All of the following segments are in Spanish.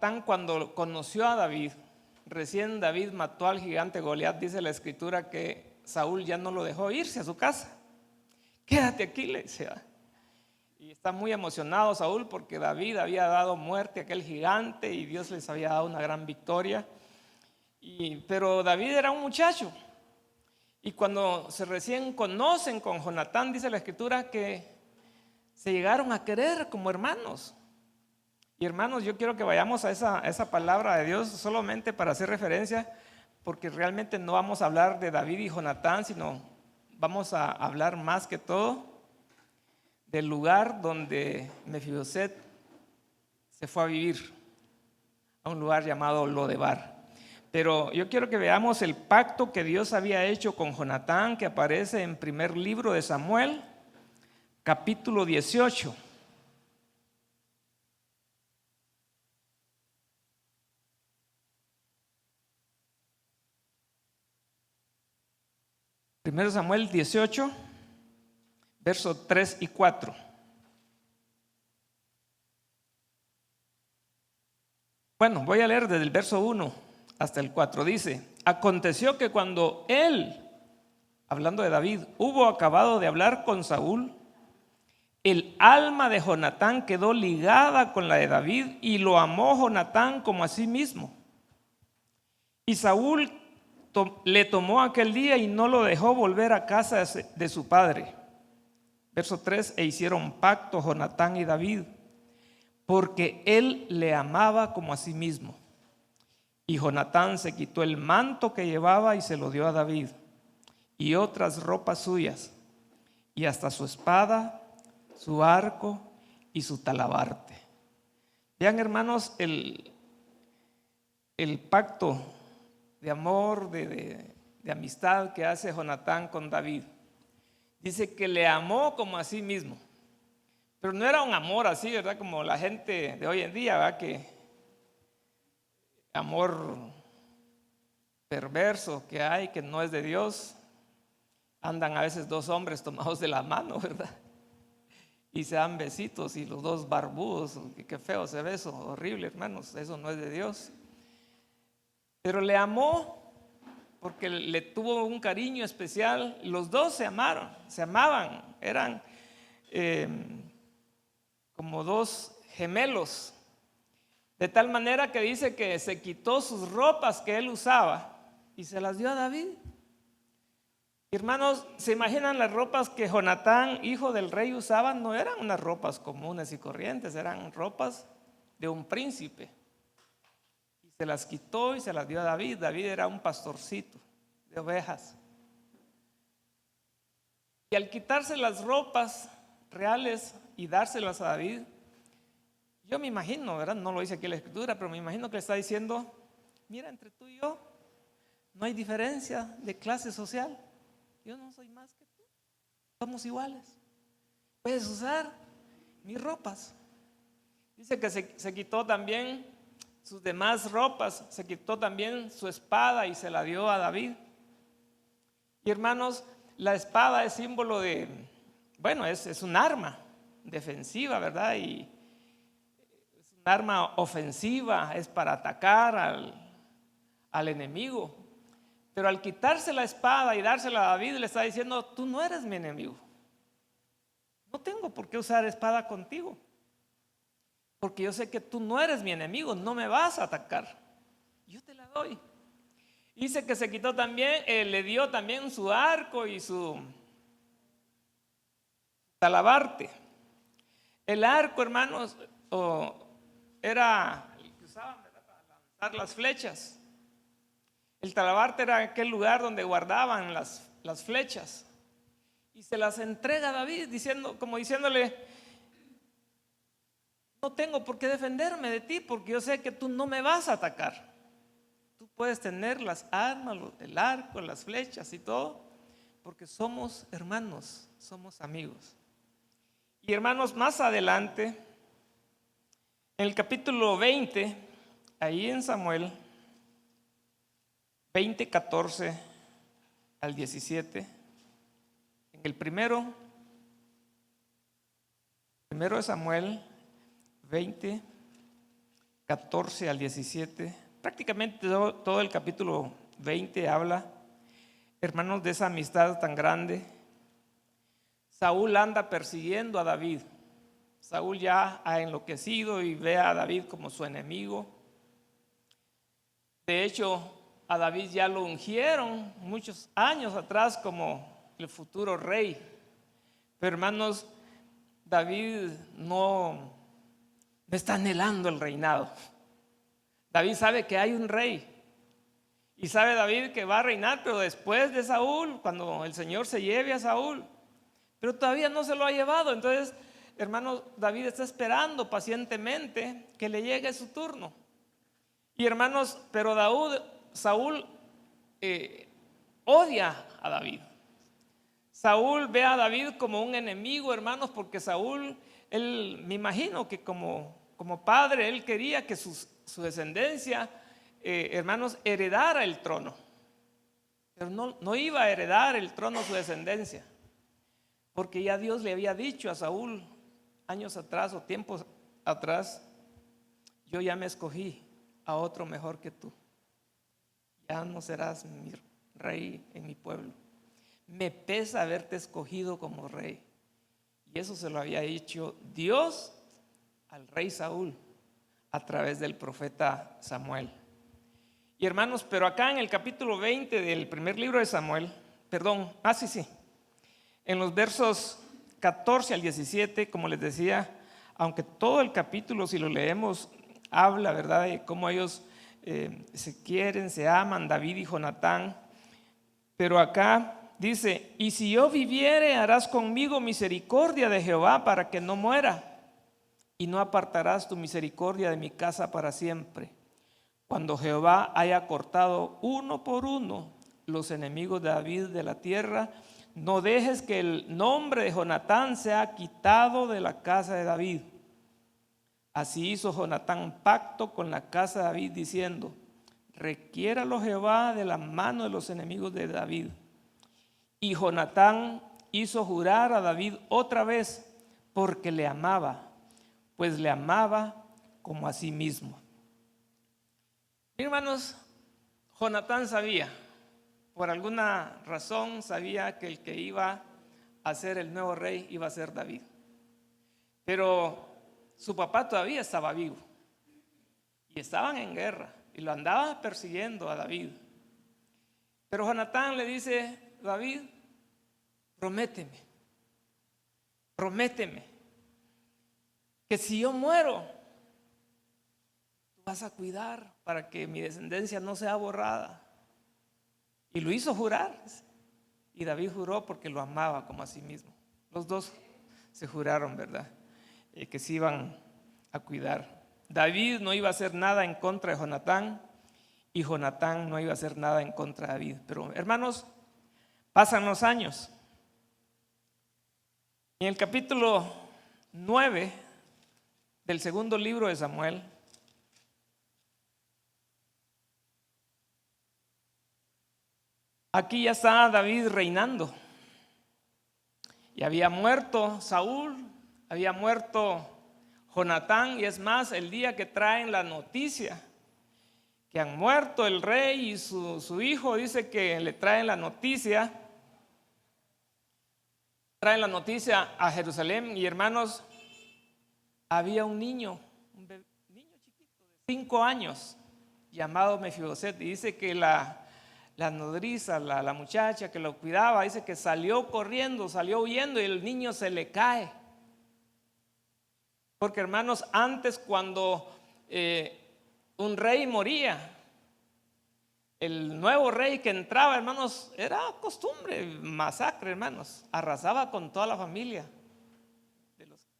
Jonatán, cuando conoció a David, recién David mató al gigante Goliat, dice la escritura que Saúl ya no lo dejó irse a su casa. Quédate aquí, le decía. Y está muy emocionado Saúl porque David había dado muerte a aquel gigante y Dios les había dado una gran victoria. Pero David era un muchacho. Y cuando se recién conocen con Jonatán, dice la escritura que se llegaron a querer como hermanos. Y hermanos, yo quiero que vayamos a esa palabra de Dios solamente para hacer referencia, porque realmente no vamos a hablar de David y Jonatán, sino vamos a hablar más que todo del lugar donde Mefiboset se fue a vivir, a un lugar llamado Lodebar. Pero yo quiero que veamos el pacto que Dios había hecho con Jonatán, que aparece en primer libro de Samuel, capítulo 18. Primero Samuel 18, versos 3 y 4. Bueno, voy a leer desde el verso 1 hasta el 4. Dice: aconteció que cuando él, hablando de David, hubo acabado de hablar con Saúl, el alma de Jonatán quedó ligada con la de David y lo amó Jonatán como a sí mismo. Y Saúl le tomó aquel día y no lo dejó volver a casa de su padre. Verso 3: e hicieron pacto Jonatán y David, porque él le amaba como a sí mismo. Y Jonatán se quitó el manto que llevaba y se lo dio a David, y otras ropas suyas, y hasta su espada, su arco y su talabarte. Vean, hermanos, el pacto de amor, de amistad que hace Jonatán con David. Dice que le amó como a sí mismo. Pero no era un amor así, ¿verdad? Como la gente de hoy en día, ¿verdad? Que amor perverso que hay, que no es de Dios. Andan a veces dos hombres tomados de la mano, ¿verdad? Y se dan besitos y los dos barbudos. Qué feo se ve eso, horrible, hermanos. Eso no es de Dios. Pero le amó porque le tuvo un cariño especial. Los dos se amaban, eran como dos gemelos, de tal manera que dice que se quitó sus ropas que él usaba y se las dio a David. Hermanos, ¿se imaginan las ropas que Jonatán, hijo del rey, usaba? No eran unas ropas comunes y corrientes, eran ropas de un príncipe. Y se las quitó y se las dio a David. David era un pastorcito de ovejas. Y al quitarse las ropas reales y dárselas a David, yo me imagino, ¿verdad? No lo dice aquí la escritura, pero me imagino que le está diciendo: mira, entre tú y yo no hay diferencia de clase social. Yo no soy más que tú, somos iguales. Puedes usar mis ropas. Dice que se quitó también sus demás ropas, se quitó también su espada y se la dio a David. Y hermanos, la espada es símbolo de, bueno, es un arma defensiva, ¿verdad? Y es un arma ofensiva, es para atacar al enemigo. Pero al quitarse la espada y dársela a David, le está diciendo: tú no eres mi enemigo. No tengo por qué usar espada contigo, porque yo sé que tú no eres mi enemigo, no me vas a atacar. Yo te la doy. Dice que se quitó también, le dio también su arco y su talabarte. El arco, hermanos, era el que usaban, ¿verdad?, para lanzar las flechas. El talabarte era aquel lugar donde guardaban las flechas. Y se las entrega a David, como diciéndole: no tengo por qué defenderme de ti, porque yo sé que tú no me vas a atacar. Tú puedes tener las armas, el arco, las flechas y todo, porque somos hermanos, somos amigos. Y hermanos, más adelante, en el capítulo 20, ahí en Samuel 20, 14 al 17, en el primero de Samuel 20, 14 al 17, prácticamente todo el capítulo 20 habla, hermanos, de esa amistad tan grande. Saúl anda persiguiendo a David. Saúl ya ha enloquecido y ve a David como su enemigo. De hecho, a David ya lo ungieron muchos años atrás como el futuro rey. Pero hermanos, David no está anhelando el reinado. David sabe que hay un rey. Y sabe David que va a reinar, pero después de Saúl, cuando el Señor se lleve a Saúl. Pero todavía no se lo ha llevado. Entonces, hermanos, David está esperando pacientemente que le llegue su turno. Y hermanos, pero Saúl odia a David. Saúl ve a David como un enemigo, hermanos, porque Saúl, él, me imagino que como padre, él quería que su descendencia, hermanos, heredara el trono. Pero no iba a heredar el trono su descendencia, porque ya Dios le había dicho a Saúl años atrás o tiempos atrás: yo ya me escogí a otro mejor que tú. Ya no serás mi rey en mi pueblo. Me pesa haberte escogido como rey. Y eso se lo había dicho Dios al rey Saúl a través del profeta Samuel. Y hermanos, pero acá en el capítulo 20 del primer libro de Samuel, en los versos 14 al 17, como les decía, aunque todo el capítulo, si lo leemos, habla, ¿verdad?, de cómo ellos se quieren, se aman, David y Jonatán. Pero acá dice: y si yo viviere, harás conmigo misericordia de Jehová para que no muera, y no apartarás tu misericordia de mi casa para siempre. Cuando Jehová haya cortado uno por uno los enemigos de David de la tierra, no dejes que el nombre de Jonatán sea quitado de la casa de David. Así hizo Jonatán pacto con la casa de David, diciendo: requiéralo Jehová de la mano de los enemigos de David. Y Jonatán hizo jurar a David otra vez, porque le amaba, pues le amaba como a sí mismo. Hermanos, Jonatán sabía, por alguna razón sabía que el que iba a ser el nuevo rey iba a ser David. Pero su papá todavía estaba vivo y estaban en guerra y lo andaba persiguiendo a David. Pero Jonatán le dice: David, prométeme que si yo muero, tú vas a cuidar para que mi descendencia no sea borrada. Y lo hizo jurar. Y David juró porque lo amaba como a sí mismo. Los dos se juraron, ¿verdad?, que se iban a cuidar. David no iba a hacer nada en contra de Jonatán, y Jonatán no iba a hacer nada en contra de David. Pero hermanos, pasan los años. En el capítulo 9 del segundo libro de Samuel, aquí ya está David reinando. Y había muerto Saúl, había muerto Jonatán, y es más, el día que traen la noticia que han muerto el rey y su hijo, dice que le traen la noticia a Jerusalén. Y hermanos, había un niño chiquito de 5 años llamado Mefiboset, y dice que la nodriza, la muchacha que lo cuidaba, dice que salió corriendo, salió huyendo, y el niño se le cae. Porque hermanos, antes cuando un rey moría, el nuevo rey que entraba, hermanos, era costumbre, masacre, hermanos, arrasaba con toda la familia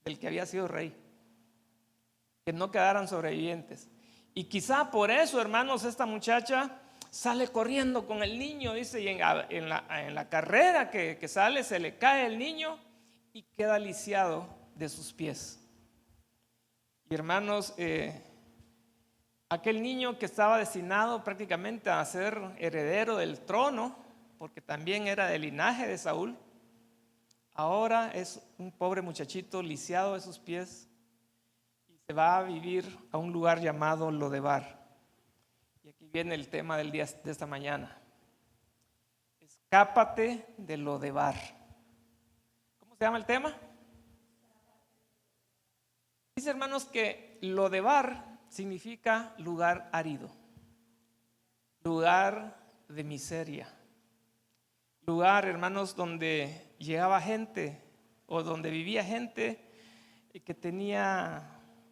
del que había sido rey, que no quedaran sobrevivientes. Y quizá por eso, hermanos, esta muchacha sale corriendo con el niño, dice, y en la carrera que sale, se le cae el niño y queda lisiado de sus pies. Y hermanos, aquel niño que estaba destinado prácticamente a ser heredero del trono, porque también era del linaje de Saúl, ahora es un pobre muchachito lisiado de sus pies, y se va a vivir a un lugar llamado Lodebar. Y aquí viene el tema del día de esta mañana. Escápate de Lodebar. ¿Cómo se llama el tema? Dice, hermanos, que Lodebar significa lugar árido, lugar de miseria, lugar, hermanos, donde llegaba gente o donde vivía gente que tenía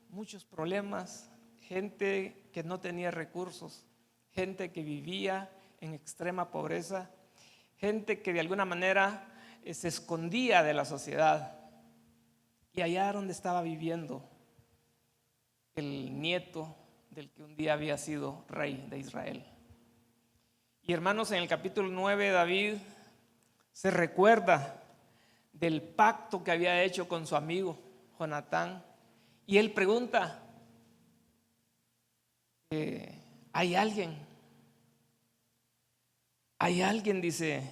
muchos problemas, gente que no tenía recursos, gente que vivía en extrema pobreza, gente que de alguna manera se escondía de la sociedad. Y allá donde estaba viviendo el nieto del que un día había sido rey de Israel. Y hermanos, en el capítulo 9 David se recuerda del pacto que había hecho con su amigo Jonatán, y él pregunta, ¿hay alguien, dice,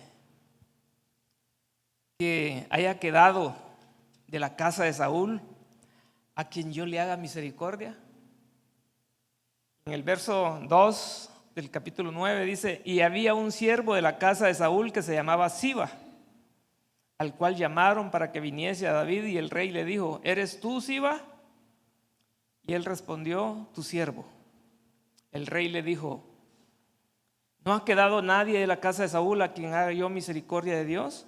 que haya quedado de la casa de Saúl a quien yo le haga misericordia? En el verso 2 del capítulo 9 dice, y había un siervo de la casa de Saúl que se llamaba Siba, al cual llamaron para que viniese a David, y el rey le dijo, ¿eres tú, Siba? Y él respondió, tu siervo. El rey le dijo, ¿no ha quedado nadie de la casa de Saúl a quien haga yo misericordia de Dios?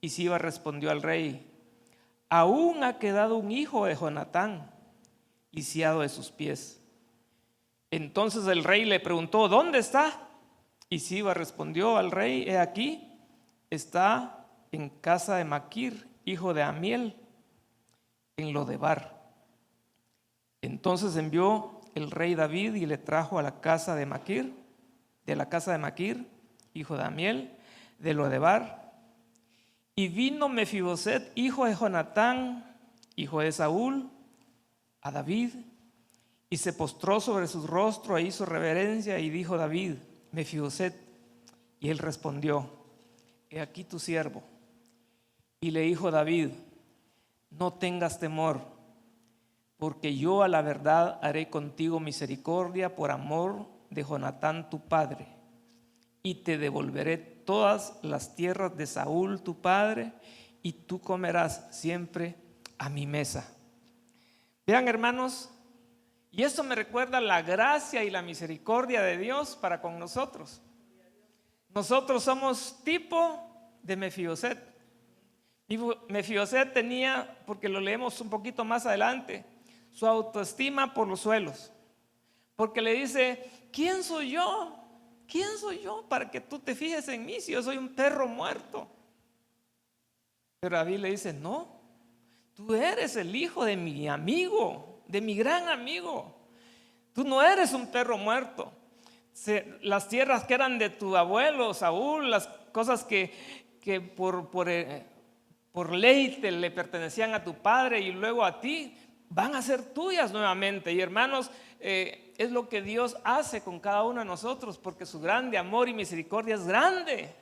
Y Siba respondió al rey, aún ha quedado un hijo de Jonatán, lisiado de sus pies. Entonces el rey le preguntó, ¿dónde está? Y Siba respondió al rey, he aquí, está en casa de Maquir, hijo de Amiel, en Lodebar. Entonces envió el rey David y le trajo a la casa de Maquir, hijo de Amiel, de Lodebar. Y vino Mefiboset, hijo de Jonatán, hijo de Saúl, a David, y se postró sobre su rostro e hizo reverencia, y dijo David, Mefiboset, y él respondió, he aquí tu siervo. Y le dijo David, no tengas temor, porque yo a la verdad haré contigo misericordia por amor de Jonatán tu padre, y te devolveré todas las tierras de Saúl tu padre, y tú comerás siempre a mi mesa. Vean, hermanos, y esto me recuerda la gracia y la misericordia de Dios para con nosotros. Nosotros somos tipo de Mefiboset. Y Mefiboset tenía, porque lo leemos un poquito más adelante, su autoestima por los suelos, porque le dice, ¿quién soy yo? ¿Quién soy yo para que tú te fijes en mí si yo soy un perro muerto? Pero David le dice, no, tú eres el hijo de mi amigo, de mi gran amigo. Tú no eres un perro muerto. Las tierras que eran de tu abuelo Saúl, las cosas que por ley le pertenecían a tu padre y luego a ti, van a ser tuyas nuevamente. Y hermanos, es lo que Dios hace con cada uno de nosotros, porque su grande amor y misericordia es grande.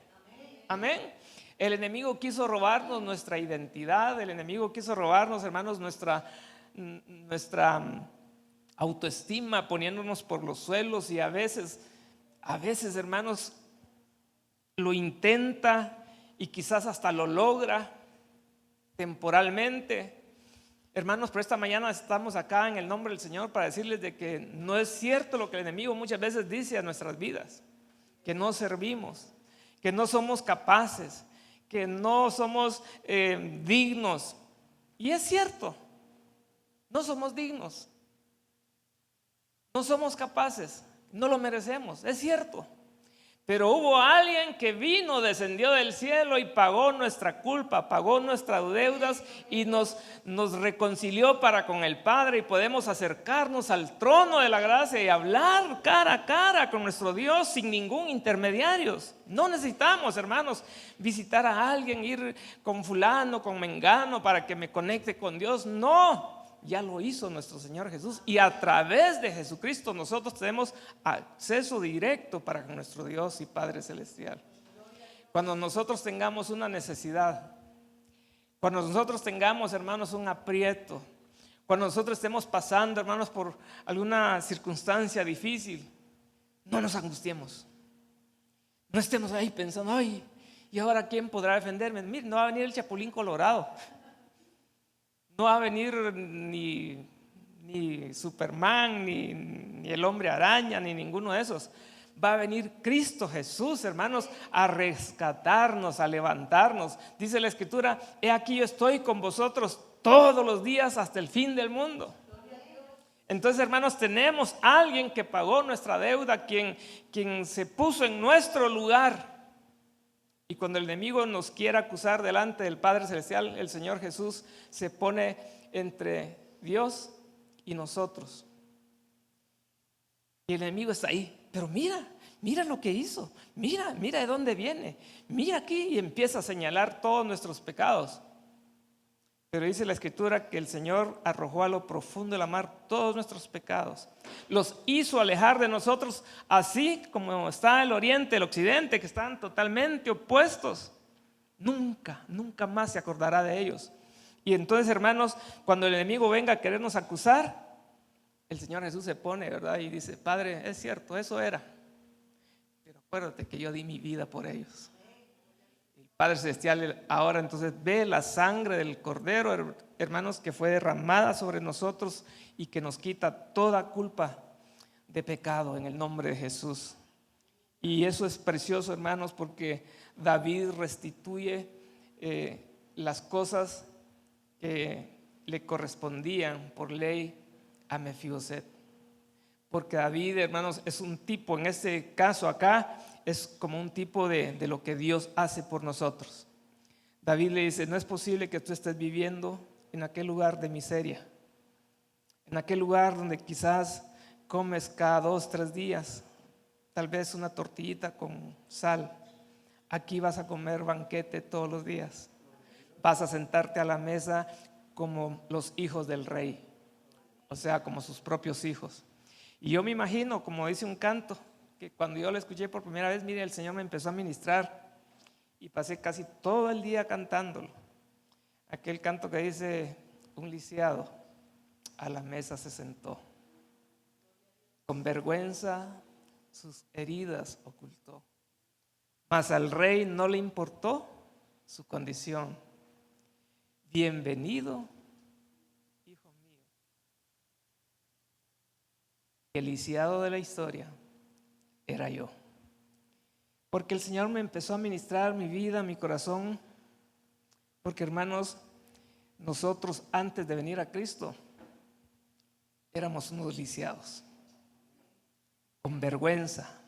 Amén. El enemigo quiso robarnos nuestra identidad, el enemigo quiso robarnos, hermanos, nuestra autoestima, poniéndonos por los suelos, y a veces, hermanos, lo intenta y quizás hasta lo logra temporalmente. Hermanos, pero esta mañana estamos acá en el nombre del Señor para decirles de que no es cierto lo que el enemigo muchas veces dice a nuestras vidas, que no servimos, que no somos capaces, que no somos dignos. Y es cierto, no somos dignos, no somos capaces, no lo merecemos, es cierto. Pero hubo alguien que vino, descendió del cielo y pagó nuestra culpa, pagó nuestras deudas y nos reconcilió para con el Padre, y podemos acercarnos al trono de la gracia y hablar cara a cara con nuestro Dios sin ningún intermediario. No necesitamos, hermanos, visitar a alguien, ir con fulano, con mengano para que me conecte con Dios. No. Ya lo hizo nuestro Señor Jesús, y a través de Jesucristo nosotros tenemos acceso directo para con nuestro Dios y Padre Celestial. Cuando nosotros tengamos una necesidad, cuando nosotros tengamos, hermanos, un aprieto, Cuando nosotros estemos pasando, hermanos, por alguna circunstancia difícil, no nos angustiemos. No estemos ahí pensando, ay, ¿y ahora quién podrá defenderme? Mire, no va a venir el Chapulín Colorado. No va a venir ni Superman, ni el Hombre Araña, ni ninguno de esos. Va a venir Cristo Jesús, hermanos, a rescatarnos, a levantarnos. Dice la Escritura: he aquí yo estoy con vosotros todos los días hasta el fin del mundo. Entonces, hermanos, tenemos a alguien que pagó nuestra deuda, quien se puso en nuestro lugar. Y cuando el enemigo nos quiera acusar delante del Padre Celestial, el Señor Jesús se pone entre Dios y nosotros. Y el enemigo está ahí, pero mira lo que hizo, mira de dónde viene, mira aquí, y empieza a señalar todos nuestros pecados. Pero dice la Escritura que el Señor arrojó a lo profundo de la mar todos nuestros pecados, los hizo alejar de nosotros, así como está el oriente, el occidente, que están totalmente opuestos. Nunca más se acordará de ellos. Y entonces, hermanos, cuando el enemigo venga a querernos acusar, el Señor Jesús se pone, ¿verdad? Y dice: Padre, es cierto, eso era, pero acuérdate que yo di mi vida por ellos. Padre Celestial ahora entonces ve la sangre del Cordero, hermanos, que fue derramada sobre nosotros y que nos quita toda culpa de pecado en el nombre de Jesús. Y eso es precioso, hermanos, porque David restituye las cosas que le correspondían por ley a Mefiboset. Porque David, hermanos, es un tipo, en este caso acá, es como un tipo de lo que Dios hace por nosotros. David le dice: no es posible que tú estés viviendo en aquel lugar de miseria, en aquel lugar donde quizás comes cada 2, 3 días, tal vez una tortillita con sal. Aquí vas a comer banquete todos los días, vas a sentarte a la mesa como los hijos del rey, o sea, como sus propios hijos. Y yo me imagino, como dice un canto, que cuando yo lo escuché por primera vez, mire, el Señor me empezó a ministrar y pasé casi todo el día cantándolo. Aquel canto que dice: un lisiado a la mesa se sentó, con vergüenza sus heridas ocultó, mas al rey no le importó su condición. Bienvenido, hijo mío. El lisiado de la historia era yo, porque el Señor me empezó a ministrar mi vida, mi corazón. Porque, hermanos, nosotros antes de venir a Cristo éramos unos lisiados, con vergüenza,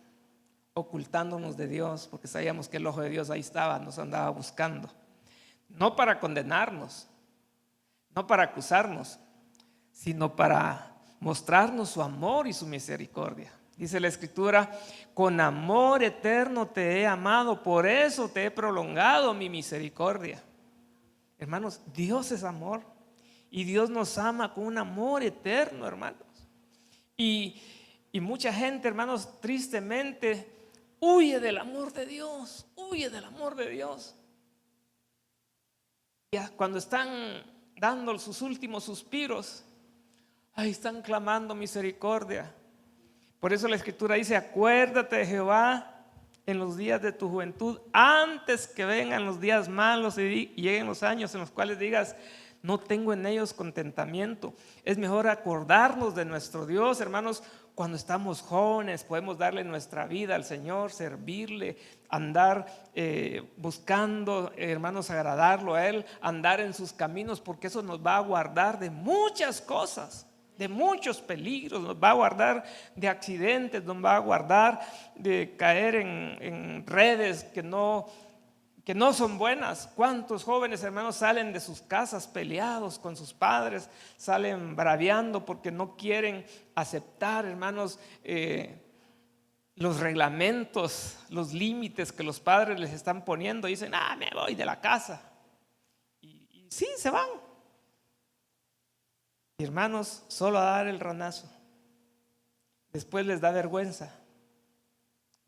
ocultándonos de Dios, porque sabíamos que el ojo de Dios ahí estaba, nos andaba buscando, no para condenarnos, no para acusarnos, sino para mostrarnos su amor y su misericordia. Dice la Escritura: con amor eterno te he amado, por eso te he prolongado mi misericordia. Hermanos, Dios es amor y Dios nos ama con un amor eterno, hermanos. Y mucha gente, hermanos, tristemente huye del amor de Dios, huye del amor de Dios. Y cuando están dando sus últimos suspiros, ahí están clamando misericordia. Por eso la Escritura dice: acuérdate de Jehová en los días de tu juventud, antes que vengan los días malos y lleguen los años en los cuales digas: no tengo en ellos contentamiento. Es mejor acordarnos de nuestro Dios, hermanos, cuando estamos jóvenes. Podemos darle nuestra vida al Señor, servirle, andar buscando, hermanos, agradarlo a Él, andar en sus caminos, porque eso nos va a guardar de muchas cosas, de muchos peligros, nos va a guardar de accidentes, nos va a guardar de caer en redes que no son buenas. ¿Cuántos jóvenes, hermanos, salen de sus casas peleados con sus padres, salen braviando porque no quieren aceptar, hermanos, los reglamentos, los límites que los padres les están poniendo? Dicen: me voy de la casa, y sí, se van. Y, hermanos, solo a dar el ranazo. Después les da vergüenza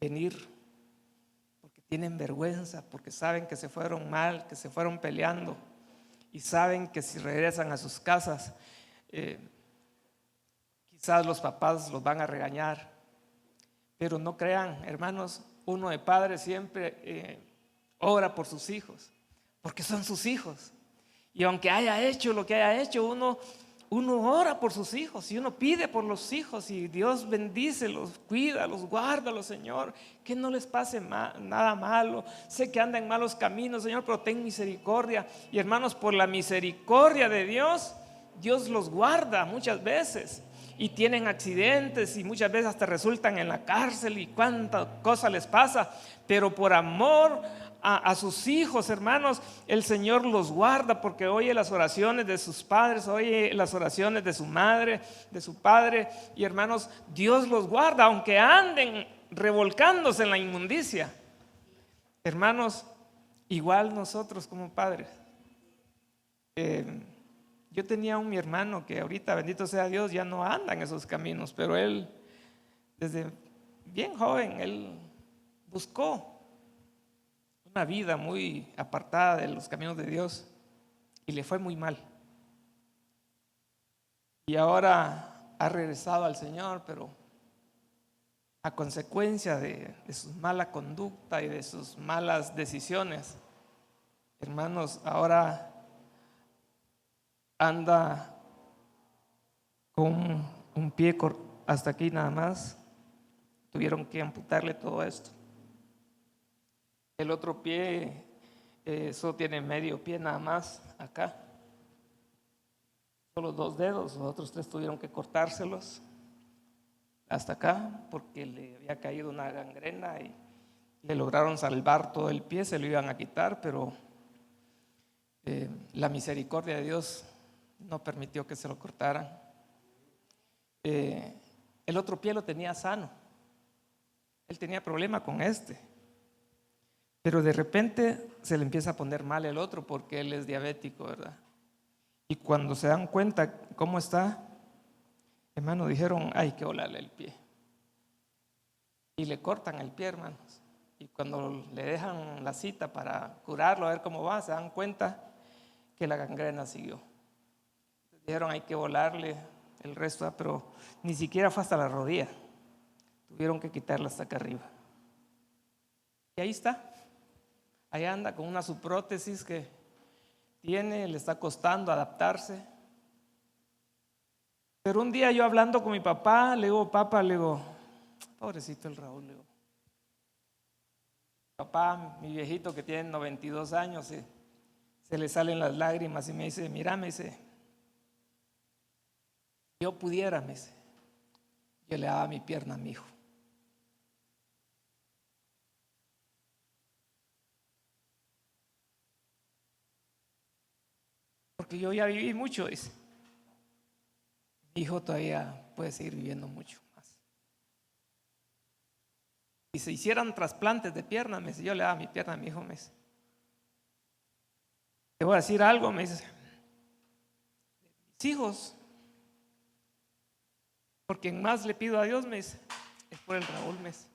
venir, porque tienen vergüenza, porque saben que se fueron mal, que se fueron peleando, y saben que si regresan a sus casas Eh, Quizás los papás los van a regañar, pero no crean, hermanos, uno de padre siempre ora por sus hijos, porque son sus hijos. Y aunque haya hecho lo que haya hecho, uno ora por sus hijos y uno pide por los hijos y Dios bendice, los cuida, los guarda, los Señor, que no les pase nada malo. Sé que andan en malos caminos, Señor, pero ten misericordia. Y hermanos, por la misericordia de Dios, Dios los guarda muchas veces y tienen accidentes y muchas veces hasta resultan en la cárcel y cuánta cosa les pasa, pero por amor a sus hijos, hermanos, el Señor los guarda porque oye las oraciones de sus padres, oye las oraciones de su madre, de su padre, y hermanos, Dios los guarda aunque anden revolcándose en la inmundicia. Hermanos, igual nosotros como padres, yo tenía mi hermano que ahorita, bendito sea Dios, ya no anda en esos caminos, pero él desde bien joven, él buscó una vida muy apartada de los caminos de Dios y le fue muy mal. Y ahora ha regresado al Señor, pero a consecuencia de su mala conducta y de sus malas decisiones, hermanos, ahora anda con un pie hasta aquí nada más. Tuvieron que amputarle todo esto. El otro pie, solo tiene medio pie nada más acá. Solo 2 dedos, los otros 3 tuvieron que cortárselos hasta acá porque le había caído una gangrena y le lograron salvar todo el pie, se lo iban a quitar, pero la misericordia de Dios no permitió que se lo cortaran. El otro pie lo tenía sano, él tenía problema con pero de repente se le empieza a poner mal el otro porque él es diabético, ¿verdad? Y cuando se dan cuenta cómo está, hermano, dijeron, hay que volarle el pie. Y le cortan el pie, hermanos. Y cuando le dejan la cita para curarlo, a ver cómo va, se dan cuenta que la gangrena siguió. Dijeron, hay que volarle el resto, pero ni siquiera fue hasta la rodilla. Tuvieron que quitarla hasta acá arriba. Y ahí está. Ahí anda con una subprótesis que tiene, le está costando adaptarse. Pero un día yo hablando con mi papá, le digo, papá, le digo, pobrecito el Raúl, le digo, papá, mi viejito que tiene 92 años, se le salen las lágrimas y me dice, mira, me dice, yo pudiera, me dice, yo le daba mi pierna a mi hijo. Porque yo ya viví mucho, dice. Mi hijo todavía puede seguir viviendo mucho más. Si se hicieran trasplantes de pierna, me dice, yo le daba mi pierna a mi hijo, me dice. Te voy a decir algo, me dice. Mis hijos, por quien más le pido a Dios, me dice, es por el Raúl, me dice.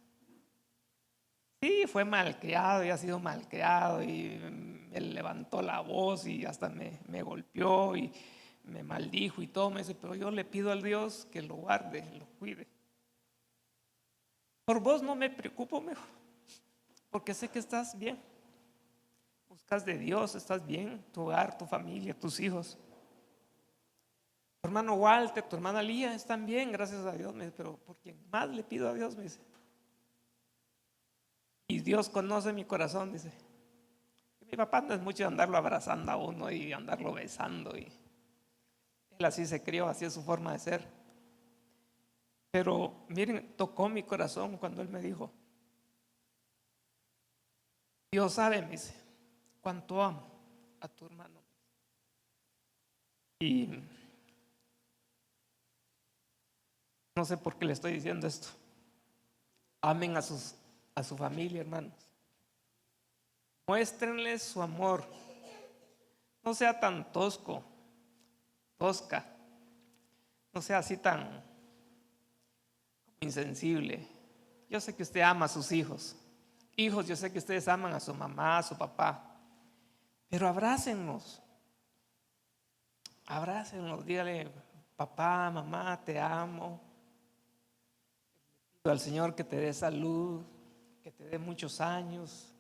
Sí, fue malcriado y ha sido malcriado y me levantó la voz y hasta me golpeó y me maldijo y todo, me dice, pero yo le pido al Dios que lo guarde, lo cuide. Por vos no me preocupo, mejor, porque sé que estás bien. Buscas de Dios, estás bien, tu hogar, tu familia, tus hijos. Tu hermano Walter, tu hermana Lía están bien, gracias a Dios, me dice, pero por quien más le pido a Dios, me dice. Y Dios conoce mi corazón, dice. Mi papá no es mucho de andarlo abrazando a uno y andarlo besando. Y él así se crió, así es su forma de ser. Pero miren, tocó mi corazón cuando él me dijo, Dios sabe, me dice, cuánto amo a tu hermano. Y no sé por qué le estoy diciendo esto. Amen a su familia, hermanos. Muéstrenles su amor. No sea tan tosca. No sea así tan insensible. Yo sé que usted ama a sus hijos. Hijos, yo sé que ustedes aman a su mamá, a su papá. Pero abrácennos. Dígale, papá, mamá, te amo. Pido al Señor que te dé salud, que te dé muchos años,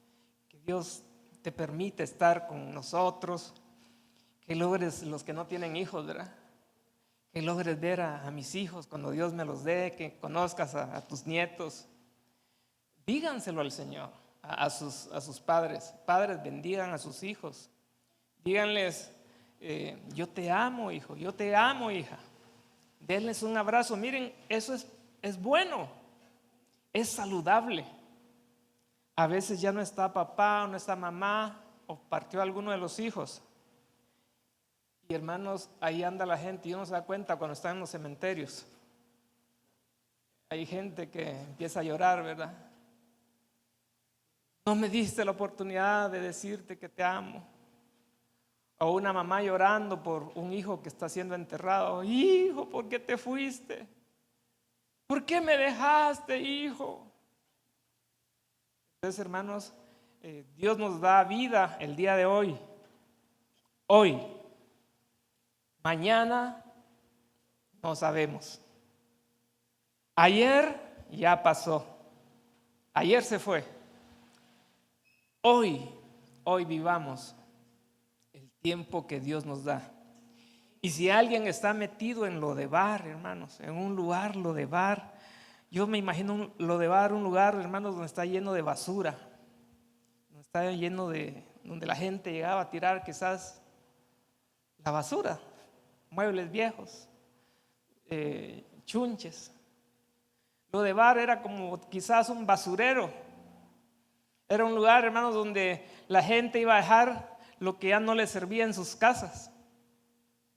que Dios te permite estar con nosotros, que logres, los que no tienen hijos, ¿verdad? Que logres ver a mis hijos cuando Dios me los dé, que conozcas a tus nietos. Díganselo al Señor, a sus padres. Padres, bendigan a sus hijos. Díganles, yo te amo, hijo, yo te amo, hija. Denles un abrazo. Miren, eso es bueno, es saludable. A veces ya no está papá o no está mamá o partió alguno de los hijos. Y hermanos, ahí anda la gente y uno se da cuenta cuando está en los cementerios. Hay gente que empieza a llorar, ¿verdad? No me diste la oportunidad de decirte que te amo. O una mamá llorando por un hijo que está siendo enterrado. Hijo, ¿por qué te fuiste? ¿Por qué me dejaste, hijo? Entonces, hermanos, Dios nos da vida el día de hoy. Hoy. Mañana no sabemos. Ayer ya pasó. Ayer se fue. Hoy vivamos el tiempo que Dios nos da. Y si alguien está metido en Lodebar, hermanos, en un lugar Lodebar, yo me imagino Lodebar, un lugar, hermanos, donde está lleno de basura, donde está lleno donde la gente llegaba a tirar quizás la basura, muebles viejos, chunches. Lodebar era como quizás un basurero. Era un lugar, hermanos, donde la gente iba a dejar lo que ya no les servía en sus casas.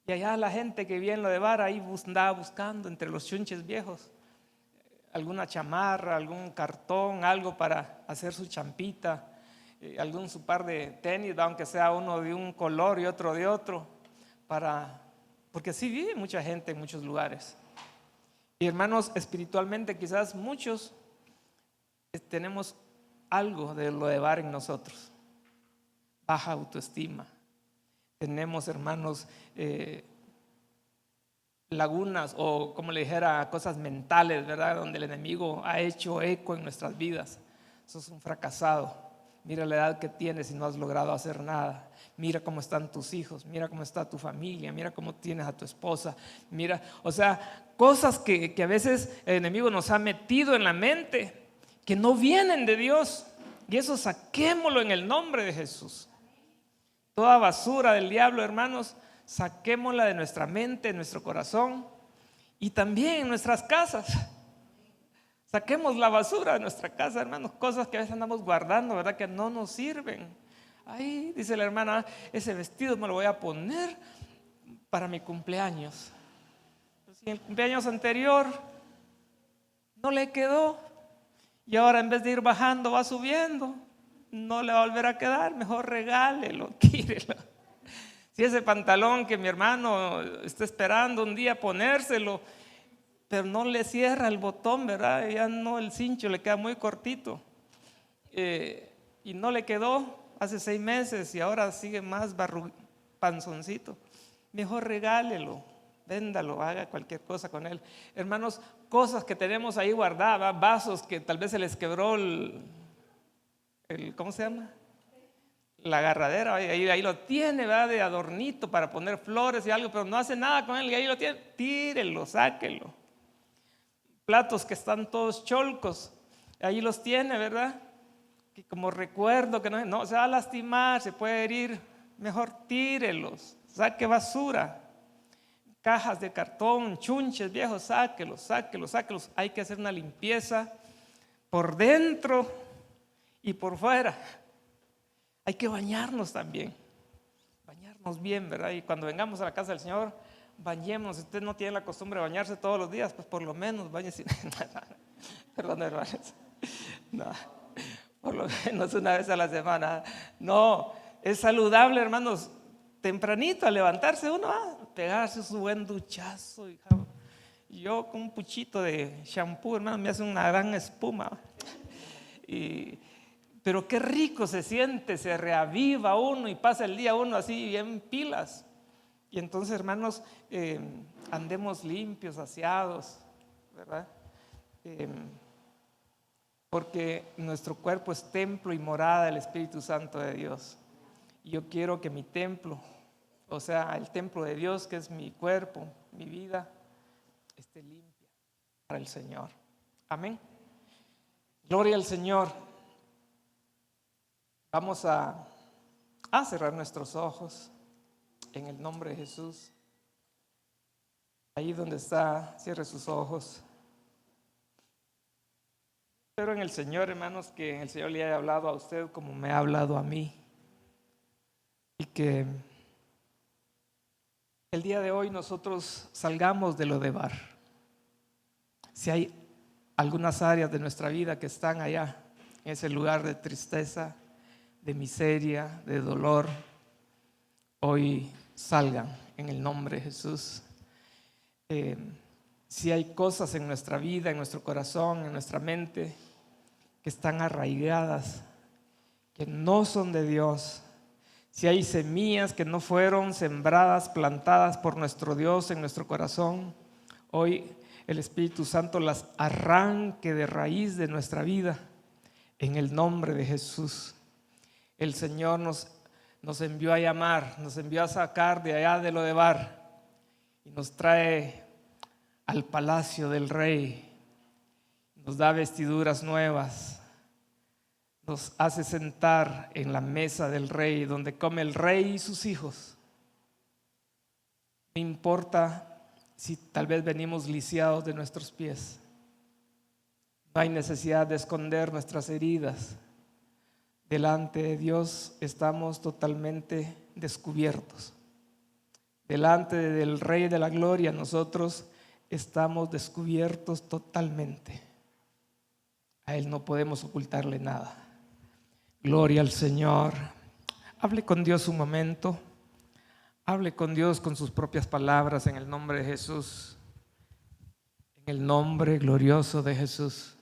Y allá la gente que vivía en Lodebar ahí andaba buscando entre los chunches viejos alguna chamarra, algún cartón, algo para hacer su champita, algún su par de tenis, aunque sea uno de un color y otro de otro, porque así vive mucha gente en muchos lugares. Y hermanos, espiritualmente quizás muchos tenemos algo de Lodebar en nosotros, baja autoestima. Tenemos, hermanos, lagunas o, como le dijera, cosas mentales, ¿verdad? Donde el enemigo ha hecho eco en nuestras vidas. Sos un fracasado. Mira la edad que tienes y no has logrado hacer nada. Mira cómo están tus hijos, mira cómo está tu familia, mira cómo tienes a tu esposa. Mira, o sea, cosas que a veces el enemigo nos ha metido en la mente que no vienen de Dios. Y eso saquémoslo en el nombre de Jesús. Toda basura del diablo, hermanos, saquémosla de nuestra mente, de nuestro corazón y también en nuestras casas. Saquemos la basura de nuestra casa, hermanos, cosas que a veces andamos guardando, ¿verdad? Que no nos sirven. Ahí dice la hermana, ese vestido me lo voy a poner para mi cumpleaños. Si el cumpleaños anterior no le quedó y ahora en vez de ir bajando va subiendo, no le va a volver a quedar, mejor regálelo, tírelo. Si ese pantalón que mi hermano está esperando un día ponérselo, pero no le cierra el botón, ¿verdad? Ya no, el cincho le queda muy cortito, y no le quedó hace 6 meses y ahora sigue más panzoncito. Mejor regálelo, véndalo, haga cualquier cosa con él. Hermanos, cosas que tenemos ahí guardadas, vasos que tal vez se les quebró ¿cómo se llama? La agarradera, ahí lo tiene, ¿verdad? De adornito para poner flores y algo, pero no hace nada con él y ahí lo tiene, tírelo, sáquelo. Platos que están todos cholcos, ahí los tiene, ¿verdad? Que como recuerdo que no se va a lastimar, se puede herir, mejor tírelos, saque basura. Cajas de cartón, chunches viejos, sáquelos. Hay que hacer una limpieza por dentro y por fuera. Hay que bañarnos también, bañarnos bien, ¿verdad? Y cuando vengamos a la casa del Señor, bañémonos. Si usted no tiene la costumbre de bañarse todos los días, pues por lo menos bañese. Perdón, hermanos. No, por lo menos una vez a la semana. No, es saludable, hermanos, tempranito al levantarse uno a pegarse su buen duchazo. Y yo con un puchito de shampoo, hermano, me hace una gran espuma. Pero qué rico se siente, se reaviva uno y pasa el día uno así bien pilas. Y entonces, hermanos, andemos limpios, aseados, ¿verdad? Porque nuestro cuerpo es templo y morada del Espíritu Santo de Dios. Y yo quiero que mi templo, o sea, el templo de Dios, que es mi cuerpo, mi vida, esté limpia para el Señor. Amén. Gloria al Señor. Vamos a cerrar nuestros ojos en el nombre de Jesús. Ahí donde está, cierre sus ojos. Espero en el Señor, hermanos, que el Señor le haya hablado a usted como me ha hablado a mí. Y que el día de hoy nosotros salgamos de lo de bar. Si hay algunas áreas de nuestra vida que están allá, en ese lugar de tristeza, de miseria, de dolor, hoy salgan en el nombre de Jesús. Si hay cosas en nuestra vida, en nuestro corazón, en nuestra mente, que están arraigadas, que no son de Dios, si hay semillas que no fueron sembradas, plantadas por nuestro Dios en nuestro corazón, hoy el Espíritu Santo las arranque de raíz de nuestra vida en el nombre de Jesús. El Señor nos envió a llamar, nos envió a sacar de allá de lo de bar y nos trae al palacio del Rey, nos da vestiduras nuevas, nos hace sentar en la mesa del Rey, donde come el Rey y sus hijos. No importa si tal vez venimos lisiados de nuestros pies, no hay necesidad de esconder nuestras heridas. Delante de Dios estamos totalmente descubiertos. Delante del Rey de la Gloria nosotros estamos descubiertos totalmente. A Él no podemos ocultarle nada. Gloria al Señor. Hable con Dios un momento. Hable con Dios con sus propias palabras en el nombre de Jesús. En el nombre glorioso de Jesús.